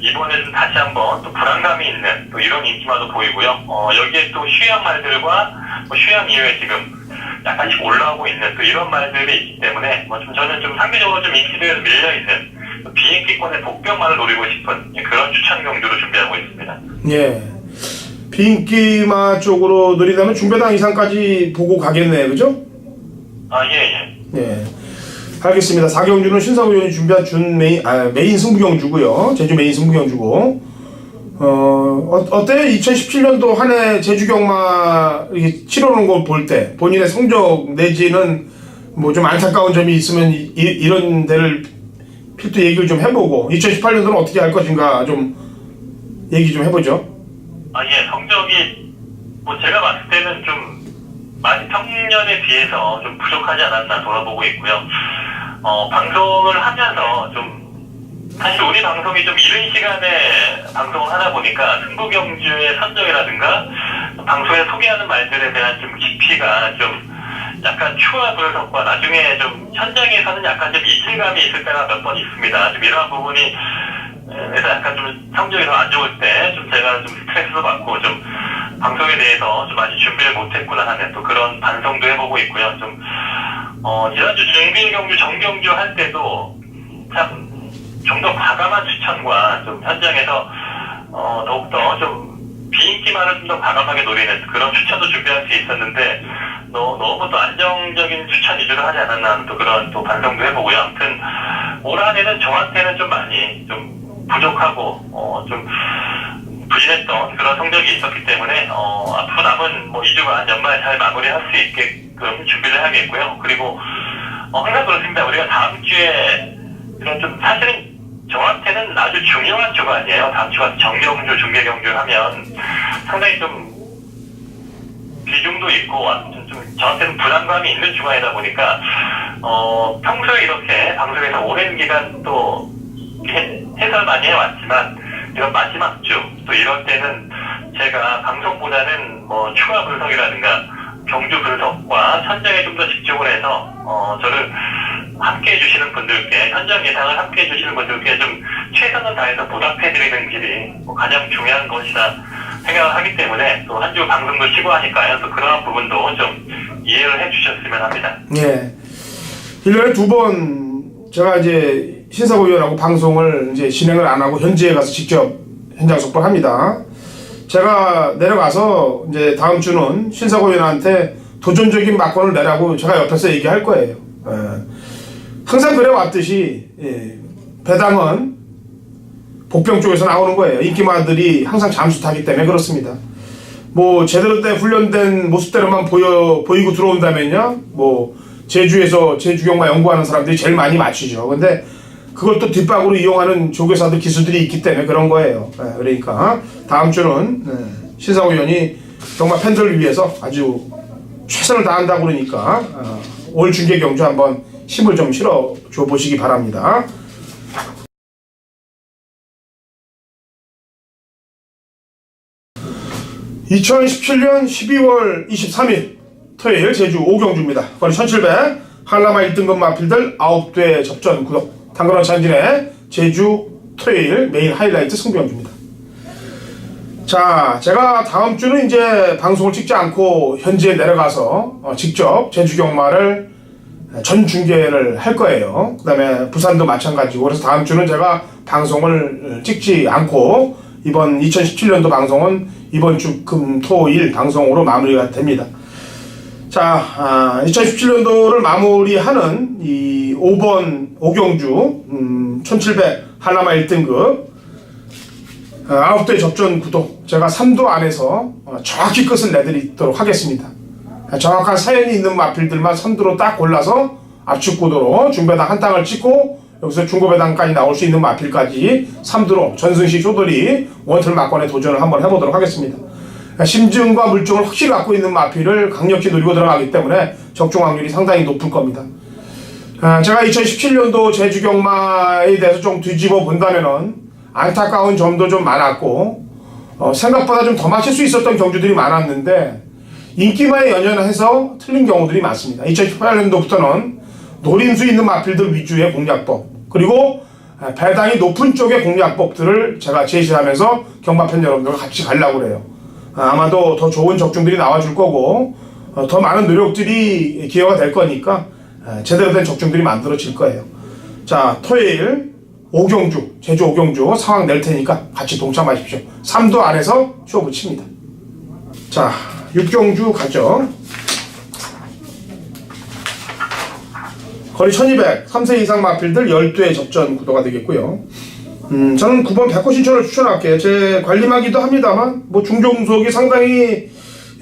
이번에는 다시 한번 또 불안감이 있는 또 이런 인기말도 보이고요. 여기에 또 휴양 말들과 뭐 휴양 이후에 지금 약간씩 올라오고 있는 또 이런 말들이 있기 때문에 뭐 좀 저는 좀 상대적으로 좀 인기도에서 밀려 있는 비인기권의 복병만을 노리고 싶은 그런 추천 경주로 준비하고 있습니다. 예. 비인기마 쪽으로 노린다면 중배당 이상까지 보고 가겠네요, 그죠? 예. 예. 알겠습니다. 4경주는 신사구 의원이 준비한 메인 승부경주고요. 제주 메인 승부경주고. 어때요? 2017년도 한 해 제주 경마 이렇게 치러놓은 거 볼 때 본인의 성적 내지는 뭐 좀 안타까운 점이 있으면 이런 데를 필두 얘기를 좀 해보고 2018년도는 어떻게 할 것인가 좀 얘기 좀 해보죠. 예, 성적이 뭐 제가 봤을 때는 좀 많이 평년에 비해서 좀 부족하지 않았나 돌아보고 있고요. 방송을 하면서 좀 사실 우리 방송이 좀 이른 시간에 방송을 하다 보니까 승부경주의 선정이라든가 방송에 소개하는 말들에 대한 좀 깊이가 좀 약간 추화 분석과 나중에 좀 현장에서는 약간 좀 이질감이 있을 때가 몇 번 있습니다. 좀 이러한 부분이 그래서 약간 좀 성적이 더 안 좋을 때 좀 제가 좀 스트레스도 받고 좀 방송에 대해서 좀 아직 준비를 못했구나 하는 또 그런 반성도 해보고 있고요. 좀 지난주 중빌경주 정경주 할 때도 참 좀 더 과감한 추천과 좀 현장에서 더욱더 좀 비인기만을 좀 더 과감하게 노리는 그런 추천도 준비할 수 있었는데 너무 또 안정적인 추천 위주로 하지 않았나 하는 또 그런 또 반성도 해보고요. 아무튼 올 한해는 저한테는 좀 많이 좀 부족하고 좀 부진했던 그런 성적이 있었기 때문에 앞으로 남은 뭐 2주간 연말 잘 마무리할 수 있게끔 준비를 해야겠고요. 그리고 항상 그렇습니다. 우리가 다음 주에 이런 좀 사실은 저한테는 아주 중요한 주간이에요. 다음 주가 정경주, 중계경주를 하면 상당히 좀 비중도 있고 좀 저한테는 부담감이 있는 주간이다 보니까 평소에 이렇게 방송에서 오랜 기간 또 해설 많이 해왔지만 이런 마지막 주 또 이럴 때는 제가 방송보다는 뭐 추가 분석이라든가 경주 분석과 현장에 좀 더 집중을 해서 저를 함께 해주시는 분들께 현장 예상을 함께 해주시는 분들께 좀 최선을 다해서 보답해드리는 길이 가장 중요한 것이다 생각을 하기 때문에 또 한 주 방송도 쉬고 하니까요. 또 그러한 부분도 좀 이해를 해주셨으면 합니다. 예. 1년에 2번 제가 이제 신사구 의원하고 방송을 이제 진행을 안 하고 현지에 가서 직접 현장 속보를 합니다. 제가 내려가서 이제 다음 주는 신사구 의원한테 도전적인 막권을 내라고 제가 옆에서 얘기할 거예요. 예. 항상 그래왔듯이 배당은 복병 쪽에서 나오는 거예요. 인기마들이 항상 잠수 타기 때문에 그렇습니다. 뭐 제대로 된 훈련된 모습대로만 보이고 들어온다면요, 뭐 제주에서 제주경마 연구하는 사람들이 제일 많이 맞추죠. 근데 그걸 또 뒷박으로 이용하는 조교사들 기수들이 있기 때문에 그런 거예요. 그러니까 다음 주는 신사구 의원이 경마 팬들을 위해서 아주 최선을 다한다고 그러니까 올 중계 경주 한번 힘을 좀 실어 줘 보시기 바랍니다. (2017년 12월 23일) 토요일 제주 5경주입니다. 거리 1700 한라마 1등급 마필들 9대 접전 구독 당근원 찬진의 제주 토요일 메인 하이라이트 승부경주입니다. 자, 제가 다음 주는 이제 방송을 찍지 않고 현지에 내려가서 직접 제주 경마를 전 중계를 할 거예요. 그 다음에 부산도 마찬가지고. 그래서 다음 주는 제가 방송을 찍지 않고 이번 2017년도 방송은 이번 주 금, 토, 일 방송으로 마무리가 됩니다. 자, 2017년도를 마무리하는 이 5번 5경주 1700 한라마 1등급 9대 접전 구독 제가 3도 안에서 정확히 끝을 내드리도록 하겠습니다. 정확한 사연이 있는 마필들만 3도로 딱 골라서 압축구도로 중배당 한 땅을 찍고 여기서 중고배당까지 나올 수 있는 마필까지 3도로 전승식 쇼돌이 원틀 막권에 도전을 한번 해보도록 하겠습니다. 심증과 물증을 확실히 갖고 있는 마필을 강력히 노리고 들어가기 때문에 적중 확률이 상당히 높을 겁니다. 제가 2017년도 제주 경마에 대해서 좀 뒤집어 본다면은 안타까운 점도 좀 많았고 생각보다 좀 더 맞힐 수 있었던 경주들이 많았는데 인기마에 연연해서 틀린 경우들이 많습니다. 2018년도부터는 노림수 있는 마필들 위주의 공략법 그리고 배당이 높은 쪽의 공략법들을 제가 제시하면서 경마팬 여러분들과 같이 가려고 그래요. 아마도 더 좋은 적중들이 나와줄 거고 더 많은 노력들이 기여가 될 거니까 제대로 된 적중들이 만들어질 거예요. 자, 토요일 5경주, 제주 5경주 상황 낼 테니까 같이 동참하십시오. 3도 안에서 쇼 붙입니다. 자, 6경주 가죠. 거리 1200, 3세 이상 마필들 12회 접전 구도가 되겠고요. 저는 9번 백호신천을 추천할게요. 제 관리마기도 합니다만 뭐 중종속이 상당히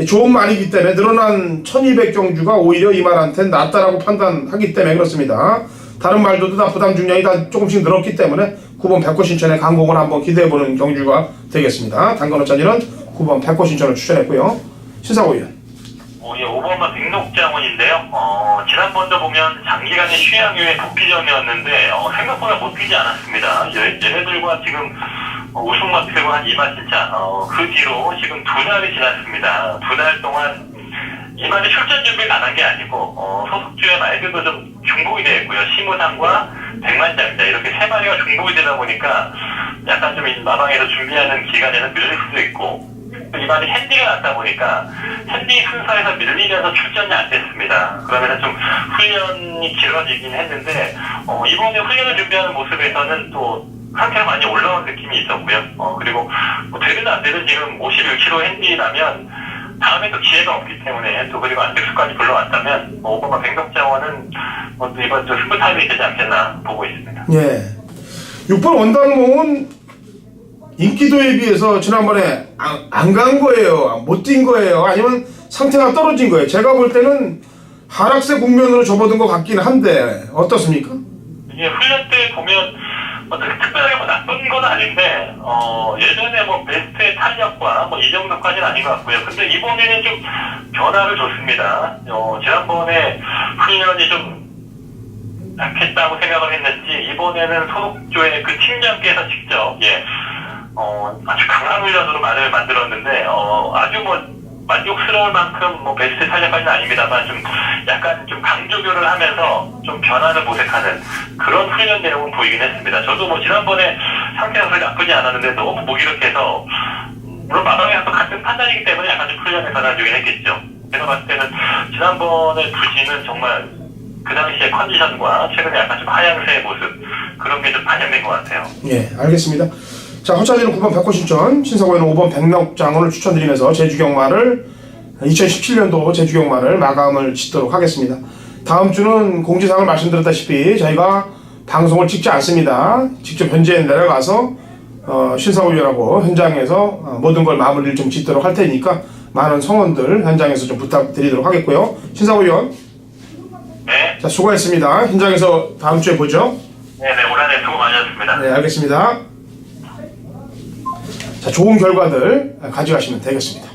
좋은 말이기 때문에 늘어난 1200경주가 오히려 이 말한테는 낫다라고 판단하기 때문에 그렇습니다. 다른 말들도 다 부담 중량이 다 조금씩 늘었기 때문에 9번 백호신천의 강공을 한번 기대해보는 경주가 되겠습니다. 당근어짜리는 9번 백호신천을 추천했고요. 신사고 의원. 예, 5번만 백록장원인데요. 지난번도 보면 장기간의 휴양 후에 복귀전이었는데 생각보다 못 뛰지 않았습니다. 얘네들과 지금 우승 마필과 한 2만 진짜 그 뒤로 지금 2달이 지났습니다. 2달 동안 이만희 출전 준비가 안 한 게 아니고 소속주의 말들도 좀 중복이 되어 있고요. 시무상과 백만장자 이렇게 3마리가 중복이 되다 보니까 약간 좀 마방에서 준비하는 기간에는 밀릴 수도 있고 이번에 핸디가 났다 보니까 핸디 순서에서 밀리면서 출전이 안 됐습니다. 그러면서 좀 훈련이 길어지긴 했는데 이번에 훈련을 준비하는 모습에서는 또 상태가 많이 올라온 느낌이 있었고요. 그리고 뭐 되든 안 되든 지금 51kg 핸디라면 다음에 또 기회가 없기 때문에 또 그리고 안택수까지 불러왔다면 오버마 백덕자원은 또 이번 또 승부 타임이 되지 않겠나 보고 있습니다. 예. 6번 원당몽은 인기도에 비해서 지난번에 안 간 거예요? 못 뛴 거예요? 아니면 상태가 떨어진 거예요? 제가 볼 때는 하락세 국면으로 접어든 것 같긴 한데 어떻습니까? 이게 훈련 때 보면 특별하게 뭐 나쁜 건 아닌데 예전에 뭐 베스트의 탄력과 뭐 이 정도까지는 아닌 것 같고요. 근데 이번에는 좀 변화를 줬습니다. 지난번에 훈련이 좀 약했다고 생각을 했는지 이번에는 소속조의 그 팀장께서 직접 아주 강한 훈련으로 말을 만들었는데 아주 뭐 만족스러울 만큼 뭐 베스트 탄력까지는 아닙니다만 좀 약간 좀 강조교를 하면서 좀 변화를 모색하는 그런 훈련 내용은 보이긴 했습니다. 저도 뭐 지난번에 상태가 그렇게 나쁘지 않았는데 너무 무기력해서 물론 마방에서 같은 판단이기 때문에 약간 좀 훈련에 변화를 주긴 했겠죠. 제가 봤을 때는 지난번에 부진은 정말 그 당시의 컨디션과 최근에 약간 좀 하향세의 모습 그런 게 좀 반영된 것 같아요. 예, 알겠습니다. 자, 허차지는 9번 백호신천, 신사고에는 5번 백록장원을 추천드리면서 제주경마를 2017년도 제주경마를 마감을 짓도록 하겠습니다. 다음 주는 공지사항을 말씀드렸다시피 저희가 방송을 찍지 않습니다. 직접 현지에 내려가서 신사고위원하고 현장에서 모든 걸 마무리를 좀 짓도록 할 테니까 많은 성원들 현장에서 좀 부탁드리도록 하겠고요. 신사고위원. 네. 자, 수고했습니다. 현장에서 다음 주에 보죠. 네, 올 한 해 수고 많으셨습니다. 네, 알겠습니다. 자, 좋은 결과들 가져가시면 되겠습니다.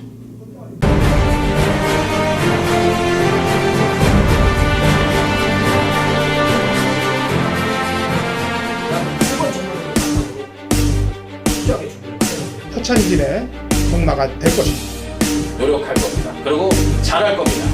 허찬길의 경마가 될 것입니다. 노력할 겁니다. 그리고 잘할 겁니다.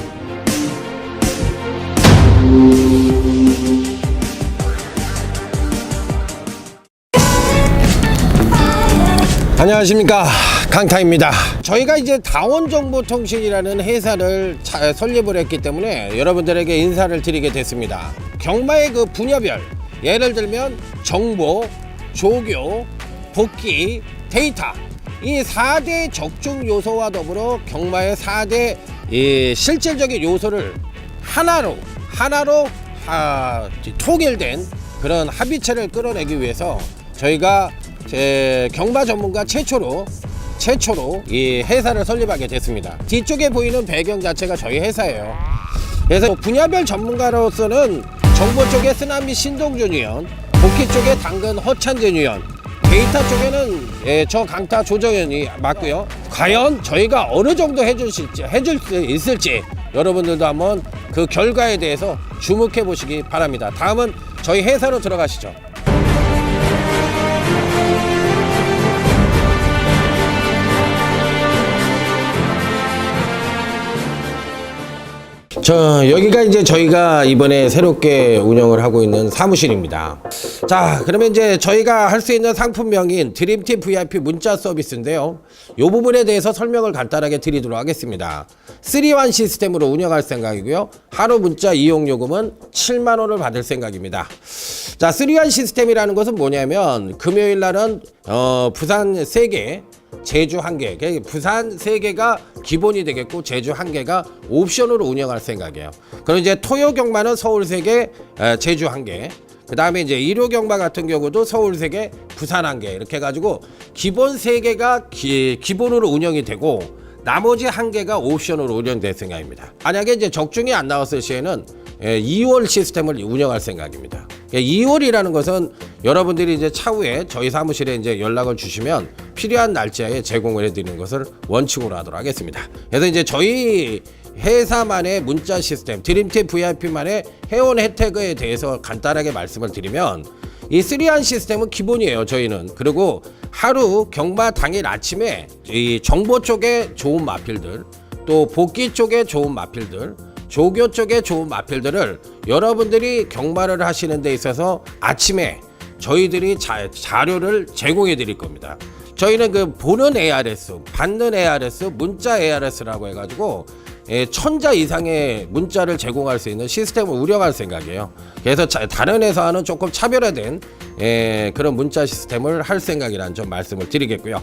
안녕하십니까, 강타입니다. 저희가 이제 다원정보통신이라는 회사를 설립을 했기 때문에 여러분들에게 인사를 드리게 됐습니다. 경마의 그 분야별, 예를 들면 정보, 조교, 복귀, 데이터, 이 4대 적중 요소와 더불어 경마의 4대 실질적인 요소를 하나로 통일된 그런 합의체를 끌어내기 위해서 저희가 경마 전문가 최초로 이 회사를 설립하게 됐습니다. 뒤쪽에 보이는 배경 자체가 저희 회사예요. 그래서 분야별 전문가로서는 정보 쪽에 쓰나미 신동준 위원, 복귀 쪽에 당근 허찬진 위원, 데이터 쪽에는 저 강타 조정현이 맞고요. 과연 저희가 어느 정도 해줄 수 있을지 여러분들도 한번 그 결과에 대해서 주목해 보시기 바랍니다. 다음은 저희 회사로 들어가시죠. 여기가 이제 저희가 이번에 새롭게 운영을 하고 있는 사무실입니다. 자, 그러면 이제 저희가 할 수 있는 상품명인 드림팀 VIP 문자 서비스인데요. 이 부분에 대해서 설명을 간단하게 드리도록 하겠습니다. 3원 시스템으로 운영할 생각이고요. 하루 문자 이용 요금은 7만 원을 받을 생각입니다. 자, 3원 시스템이라는 것은 뭐냐면 금요일 날은 부산 3개, 제주 1개, 부산 3개가 기본이 되겠고 제주 1개가 옵션으로 운영할 생각이에요. 그럼 이제 토요 경마는 서울 3개, 제주 1개. 그 다음에 이제 일요 경마 같은 경우도 서울 3개, 부산 1개 이렇게 해가지고 기본 3개가 기본으로 운영이 되고 나머지 1개가 옵션으로 운영될 생각입니다. 만약에 이제 적중이 안 나왔을 시에는 2월 시스템을 운영할 생각입니다. 2월이라는 것은 여러분들이 이제 차후에 저희 사무실에 이제 연락을 주시면 필요한 날짜에 제공을 해드리는 것을 원칙으로 하도록 하겠습니다. 그래서 이제 저희 회사만의 문자 시스템, 드림팀 VIP만의 회원 혜택에 대해서 간단하게 말씀을 드리면 이 3안 시스템은 기본이에요, 저희는. 그리고 하루 경마 당일 아침에 이 정보 쪽에 좋은 마필들, 또 복귀 쪽에 좋은 마필들, 조교 쪽에 좋은 마필들을 여러분들이 경마를 하시는 데 있어서 아침에 저희들이 자료를 제공해 드릴 겁니다. 저희는 그 보는 ARS, 받는 ARS, 문자 ARS라고 해가지고 1000자 이상의 문자를 제공할 수 있는 시스템을 운영할 생각이에요. 그래서 다른 회사와는 조금 차별화된 그런 문자 시스템을 할 생각이라는 점 말씀을 드리겠고요.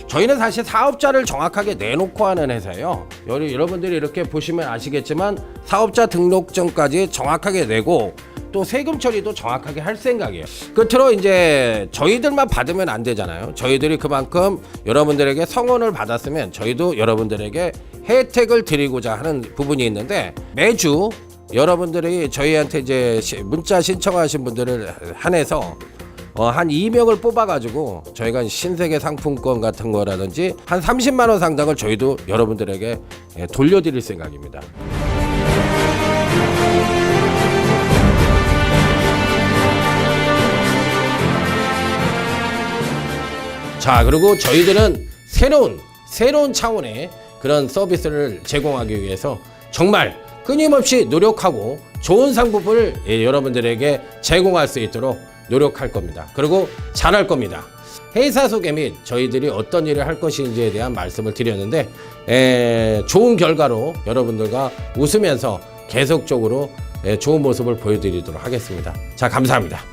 저희는 사실 사업자를 정확하게 내놓고 하는 회사예요. 여러분들이 이렇게 보시면 아시겠지만 사업자 등록증까지 정확하게 내고 또 세금 처리도 정확하게 할 생각이에요. 끝으로 이제 저희들만 받으면 안 되잖아요. 저희들이 그만큼 여러분들에게 성원을 받았으면 저희도 여러분들에게 혜택을 드리고자 하는 부분이 있는데 매주 여러분들이 저희한테 이제 문자 신청하신 분들을 한해서 한 2명을 뽑아가지고 저희가 신세계 상품권 같은 거라든지 한 30만 원 상당을 저희도 여러분들에게 돌려드릴 생각입니다. 자, 그리고 저희들은 새로운 차원의 그런 서비스를 제공하기 위해서 정말 끊임없이 노력하고 좋은 상품을 여러분들에게 제공할 수 있도록 노력할 겁니다. 그리고 잘할 겁니다. 회사 소개 및 저희들이 어떤 일을 할 것인지에 대한 말씀을 드렸는데 좋은 결과로 여러분들과 웃으면서 계속적으로 좋은 모습을 보여드리도록 하겠습니다. 자, 감사합니다.